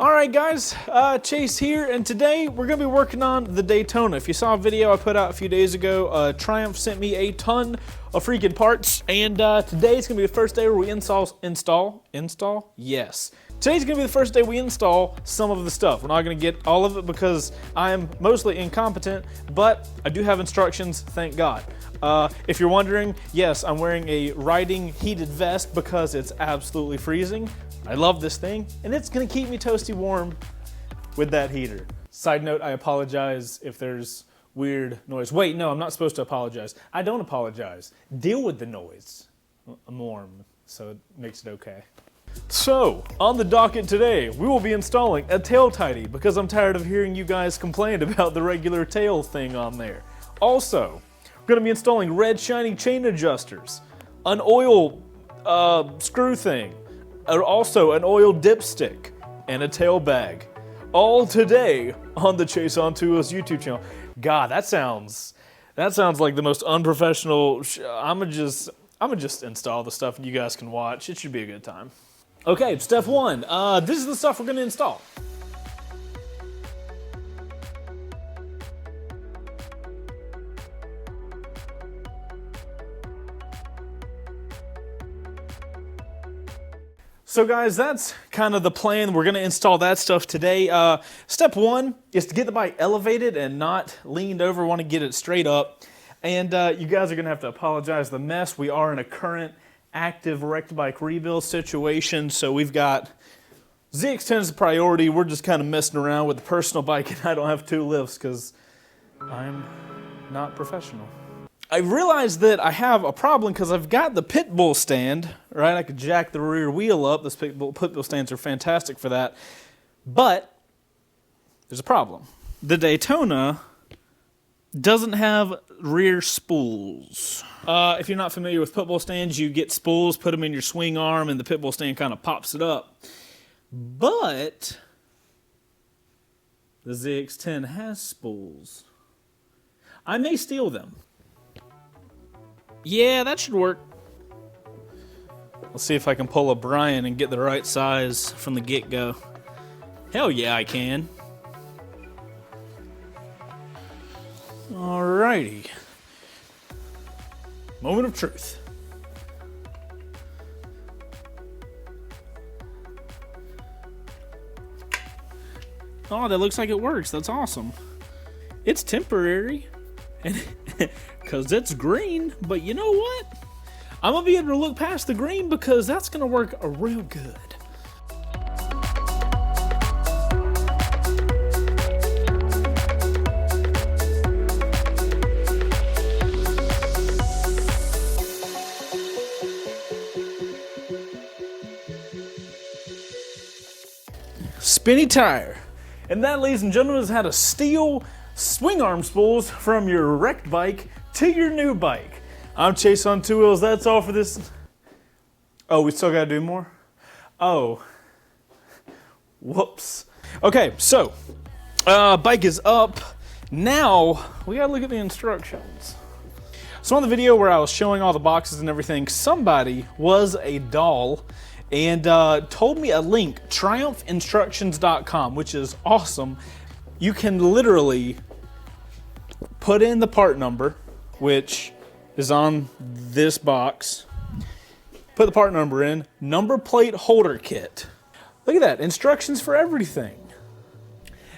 Alright guys, Chase here, and today we're going to be working on the Daytona. If you saw a video I put out a few days ago, Triumph sent me a ton of freaking parts, and today it's going to be the first day where we install? Yes. Today's going to be the first day we install some of the stuff. We're not going to get all of it because I am mostly incompetent, but I do have instructions, thank God. If you're wondering, yes, I'm wearing a riding heated vest because it's absolutely freezing. I love this thing, and it's gonna keep me toasty warm with that heater. Side note, I apologize if there's weird noise. Wait, no, I'm not supposed to apologize. I don't apologize. Deal with the noise. I'm warm, so it makes it okay. So, on the docket today, we will be installing a tail tidy because I'm tired of hearing you guys complain about the regular tail thing on there. Also, we're gonna be installing red shiny chain adjusters, an oil screw thing, also an oil dipstick, and a tail bag. All today on the Chaseontwowheels YouTube channel. God, that sounds like the most unprofessional. I'ma just install the stuff and you guys can watch. It should be a good time. Okay, step one. This is the stuff we're gonna install. So guys, that's kind of the plan. We're gonna install that stuff today. Step one is to get the bike elevated and not leaned over. Want to get it straight up. And you guys are gonna have to apologize the mess. We are in a current active wrecked bike rebuild situation. So we've got ZX10 as a priority. We're just kind of messing around with the personal bike, and I don't have two lifts because I'm not professional. I realized that I have a problem because I've got the pit bull stand, right? I could jack the rear wheel up. Those pit bull stands are fantastic for that. But there's a problem. The Daytona doesn't have rear spools. If you're not familiar with pit bull stands, you get spools, put them in your swing arm, and the pit bull stand kind of pops it up. But the ZX10 has spools. I may steal them. Yeah, that should work. Let's see if I can pull a Brian and get the right size from the get-go. Hell yeah, I can. Alrighty. Moment of truth. Oh, that looks like it works. That's awesome. It's temporary. And because it's green, but you know what? I'm gonna be able to look past the green because that's gonna work real good. Spinny tire. And that, ladies and gentlemen, is how to steal swing arm spools from your wrecked bike to your new bike. I'm Chaseontwowheels. That's all for this. Oh, we still gotta do more? Oh. Whoops. Okay, so, bike is up. Now, we gotta look at the instructions. So on the video where I was showing all the boxes and everything, somebody was a doll and told me a link, triumphinstructions.com, which is awesome. You can literally put in the part number, which is on this box. Put the part number in, number plate holder kit. Look at that, instructions for everything.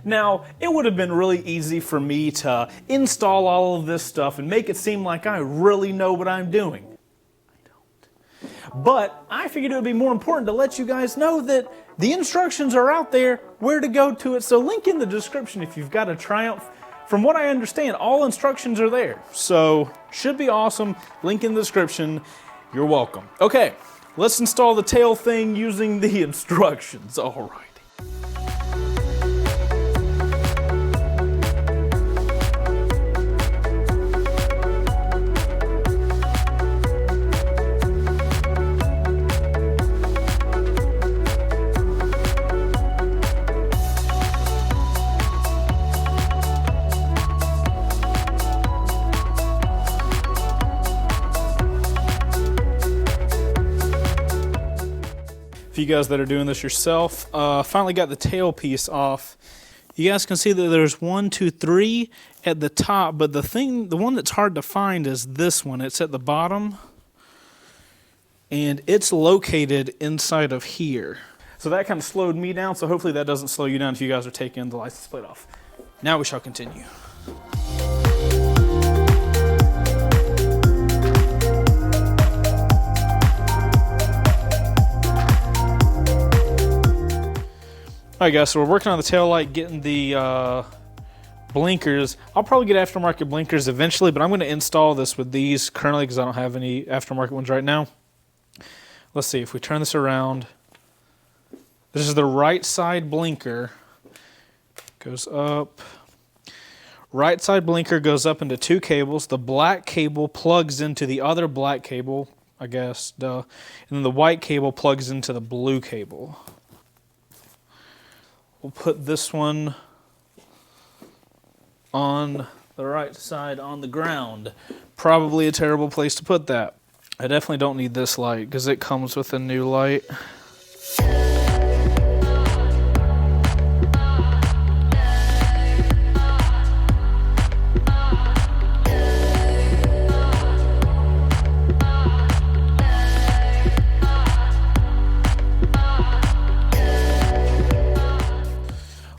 Now, it would have been really easy for me to install all of this stuff and make it seem like I really know what I'm doing. I don't. But I figured it would be more important to let you guys know that the instructions are out there, where to go to it. So link in the description if you've got a Triumph. From what I understand, all instructions are there. So, should be awesome. Link in the description. You're welcome. Okay, let's install the tail thing using the instructions. All right. For you guys that are doing this yourself, finally got the tail piece off. You guys can see that there's 1, 2, 3 at the top, but the one that's hard to find is this one. It's at the bottom, and it's located inside of here. So that kind of slowed me down, so hopefully that doesn't slow you down if you guys are taking the license plate off. Now we shall continue. Alright guys, so we're working on the tail light, getting the blinkers. I'll probably get aftermarket blinkers eventually, but I'm going to install this with these currently because I don't have any aftermarket ones right now. Let's see, if we turn this around, this is the right side blinker. Goes up. Right side blinker goes up into 2 cables. The black cable plugs into the other black cable, I guess, duh. And then the white cable plugs into the blue cable. We'll put this one on the right side on the ground. Probably a terrible place to put that. I definitely don't need this light because it comes with a new light.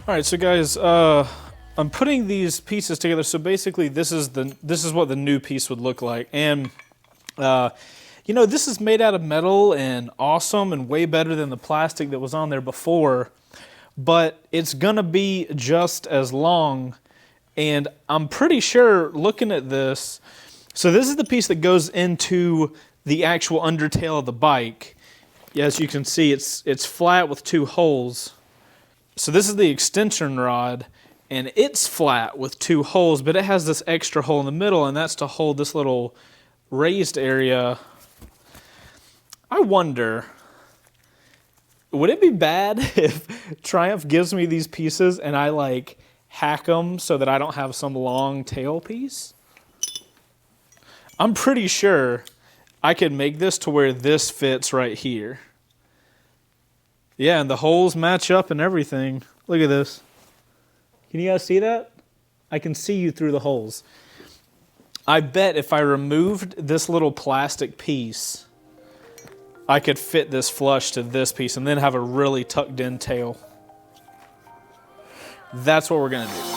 All right, so guys, I'm putting these pieces together. So basically, this is what the new piece would look like, and you know, this is made out of metal and awesome and way better than the plastic that was on there before. But it's gonna be just as long, and I'm pretty sure looking at this. So this is the piece that goes into the actual undertail of the bike. As you can see, it's flat with 2 holes. So this is the extension rod, and it's flat with 2 holes, but it has this extra hole in the middle, and that's to hold this little raised area. I wonder, would it be bad if Triumph gives me these pieces and I like hack them so that I don't have some long tail piece? I'm pretty sure I could make this to where this fits right here. Yeah, and the holes match up and everything. Look at this. Can you guys see that? I can see you through the holes. I bet if I removed this little plastic piece, I could fit this flush to this piece and then have a really tucked in tail. That's what we're gonna do.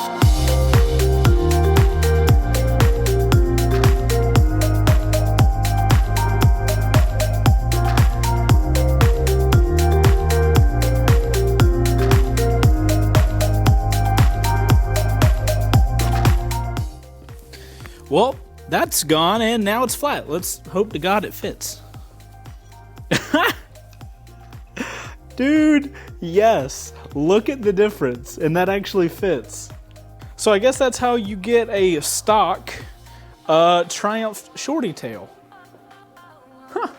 Well, that's gone, and now it's flat. Let's hope to God it fits. Dude, yes. Look at the difference, and that actually fits. So I guess that's how you get a stock Triumph shorty tail. Huh.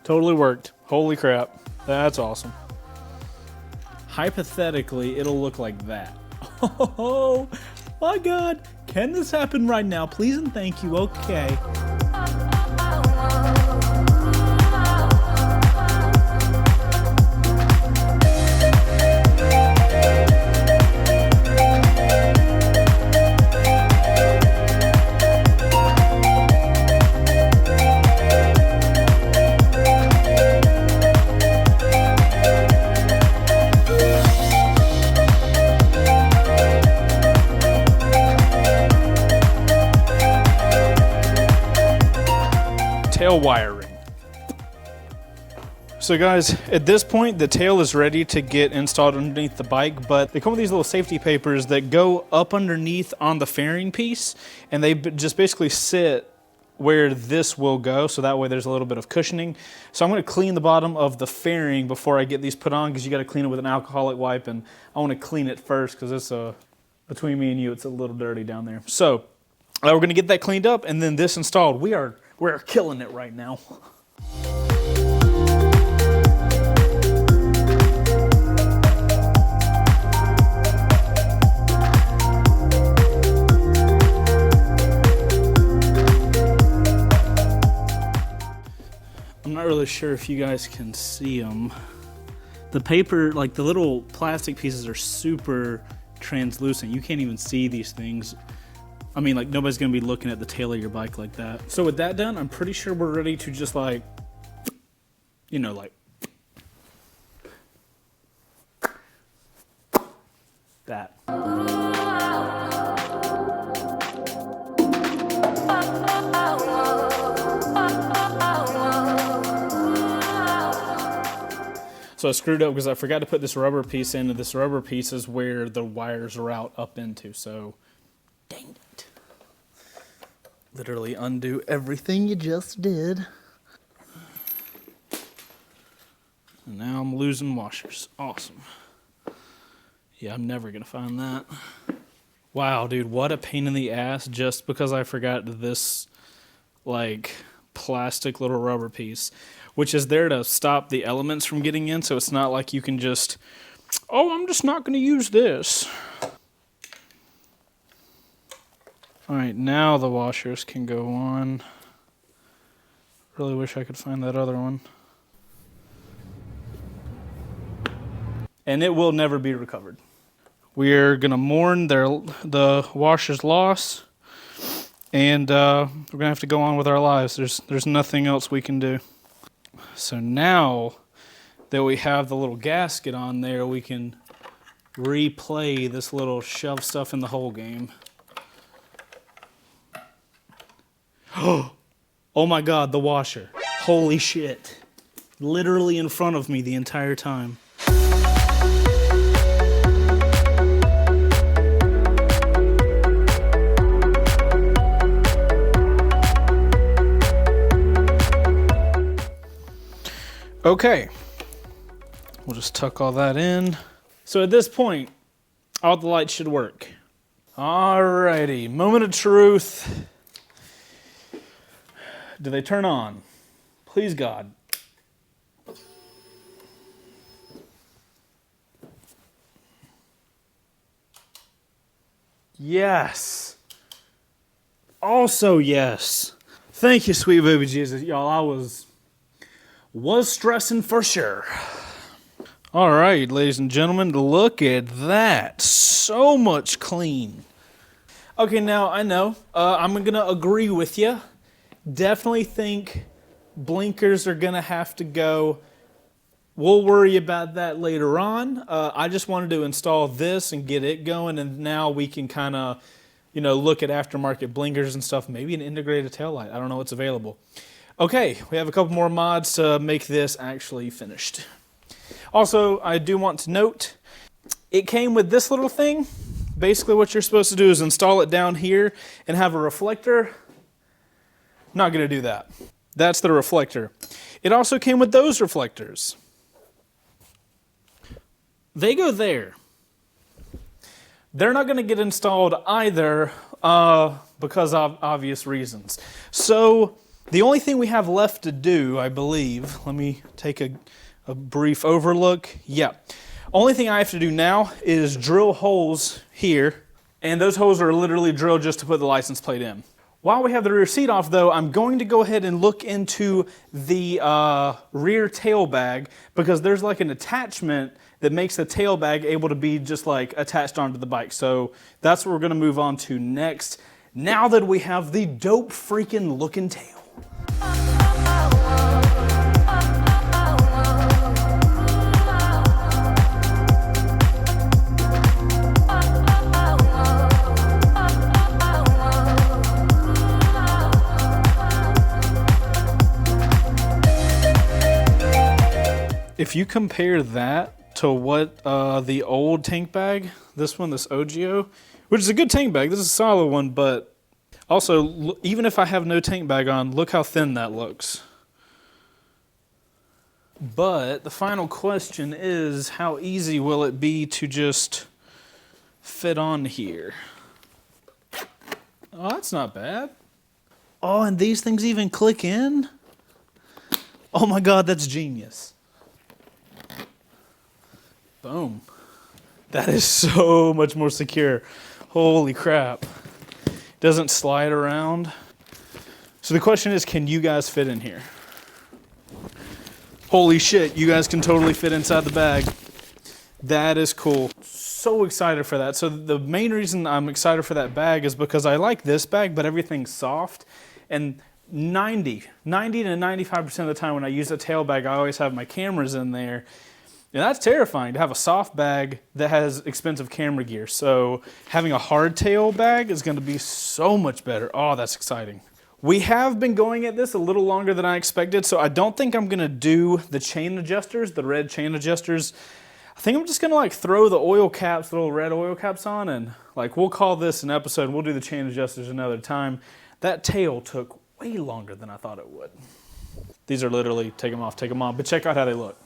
Totally worked. Holy crap. That's awesome. Hypothetically, it'll look like that. Oh my God. Can this happen right now? Please and thank you. Okay. Tail wiring. So guys, at this point the tail is ready to get installed underneath the bike, but they come with these little safety papers that go up underneath on the fairing piece, and they just basically sit where this will go, so that way there's a little bit of cushioning. So I'm going to clean the bottom of the fairing before I get these put on, because you got to clean it with an alcoholic wipe, and I want to clean it first because it's between me and you, it's a little dirty down there. So we're going to get that cleaned up and then this installed. We're killing it right now. really sure if you guys can see them. The paper, like the little plastic pieces are super translucent. You can't even see these things. I mean, like nobody's gonna be looking at the tail of your bike like that. So with that done, I'm pretty sure we're ready to just like, you know, like that. So I screwed up because I forgot to put this rubber piece in, and this rubber piece is where the wires route up into, so dang it. Literally undo everything you just did. And now I'm losing washers. Awesome. Yeah, I'm never gonna find that. Wow, dude, what a pain in the ass just because I forgot this, like, plastic little rubber piece, which is there to stop the elements from getting in, so it's not like you can just, oh, I'm just not going to use this. All right, now the washers can go on. Really wish I could find that other one. And it will never be recovered. We're going to mourn the washer's loss. And we're going to have to go on with our lives. There's nothing else we can do. So now that we have the little gasket on there, we can replay this little shove stuff in the hole game. Oh my God, the washer. Holy shit. Literally in front of me the entire time. Okay, we'll just tuck all that in. So at this point, all the lights should work. Alrighty, moment of truth. Do they turn on? Please, God. Yes. Also, yes. Thank you, sweet baby Jesus. Y'all, I was stressing for sure. All right, ladies and gentlemen, look at that. So much clean. Okay, now I know I'm going to agree with you. Definitely think blinkers are going to have to go. We'll worry about that later on. I just wanted to install this and get it going, and now we can kind of, you know, look at aftermarket blinkers and stuff. Maybe an integrated taillight. I don't know what's available. Okay, we have a couple more mods to make this actually finished. Also, I do want to note, it came with this little thing. Basically what you're supposed to do is install it down here and have a reflector. Not going to do that. That's the reflector. It also came with those reflectors. They go there. They're not going to get installed either because of obvious reasons. So the only thing we have left to do, I believe, let me take a brief overlook. Yeah. Only thing I have to do now is drill holes here, and those holes are literally drilled just to put the license plate in. While we have the rear seat off, though, I'm going to go ahead and look into the rear tail bag, because there's like an attachment that makes the tail bag able to be just like attached onto the bike. So that's what we're going to move on to next, now that we have the dope freaking looking tail. If you compare that to what the old tank bag, this OGO, which is a good tank bag, this is a solid one, but also, even if I have no tank bag on, look how thin that looks. But the final question is, how easy will it be to just fit on here? Oh, that's not bad. Oh, and these things even click in? Oh my God, that's genius. Boom. That is so much more secure. Holy crap. Doesn't slide around. So the question is, can you guys fit in here? Holy shit, you guys can totally fit inside the bag. That is cool. So excited for that. So the main reason I'm excited for that bag is because I like this bag, but everything's soft. And 90 to 95% of the time when I use a tail bag, I always have my cameras in there. And that's terrifying to have a soft bag that has expensive camera gear. So having a hard tail bag is gonna be so much better. Oh, that's exciting. We have been going at this a little longer than I expected, so I don't think I'm gonna do the chain adjusters, the red chain adjusters. I think I'm just gonna like throw the oil caps, the little red oil caps on, and like we'll call this an episode. We'll do the chain adjusters another time. That tail took way longer than I thought it would. These are literally take them off, but check out how they look.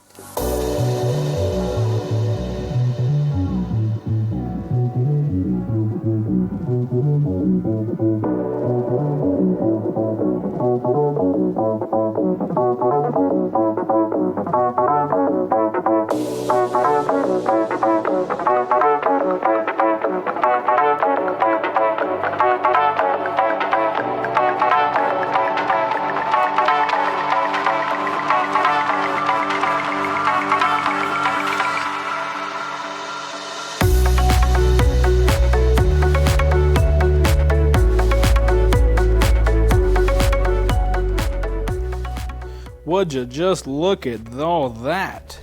Would you just look at all that?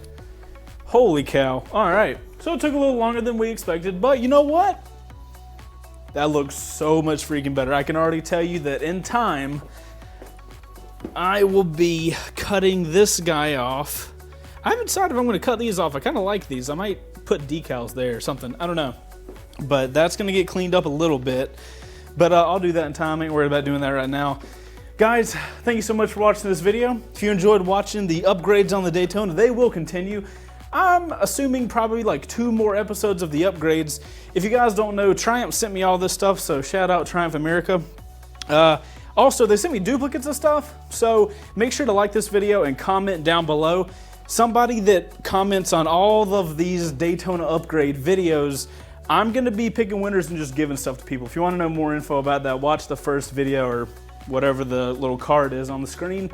Holy cow. All right, so it took a little longer than we expected, but you know what? That looks so much freaking better. I can already tell you that in time, I will be cutting this guy off. I haven't decided if I'm gonna cut these off. I kind of like these. I might put decals there or something. I don't know. But that's gonna get cleaned up a little bit. But I'll do that in time. I ain't worried about doing that right now. Guys, thank you so much for watching this video. If you enjoyed watching the upgrades on the Daytona, they will continue. I'm assuming probably like 2 more episodes of the upgrades. If you guys don't know, Triumph sent me all this stuff, so shout out Triumph America. Also, they sent me duplicates of stuff, so make sure to like this video and comment down below. Somebody that comments on all of these Daytona upgrade videos, I'm gonna be picking winners and just giving stuff to people. If you wanna know more info about that, watch the first video or whatever the little card is on the screen.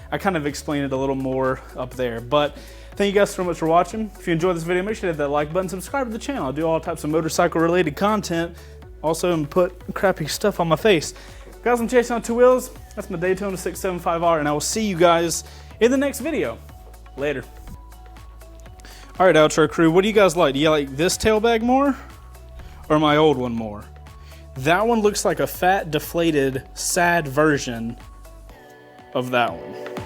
I kind of explain it a little more up there. But thank you guys so much for watching. If you enjoyed this video, make sure to hit that like button, subscribe to the channel. I do all types of motorcycle related content. Also put crappy stuff on my face. Guys, I'm Chaseontwowheels. That's my Daytona 675R, and I will see you guys in the next video. Later. All right, outro crew, what do you guys like? Do you like this tail bag more or my old one more? That one looks like a fat, deflated, sad version of that one.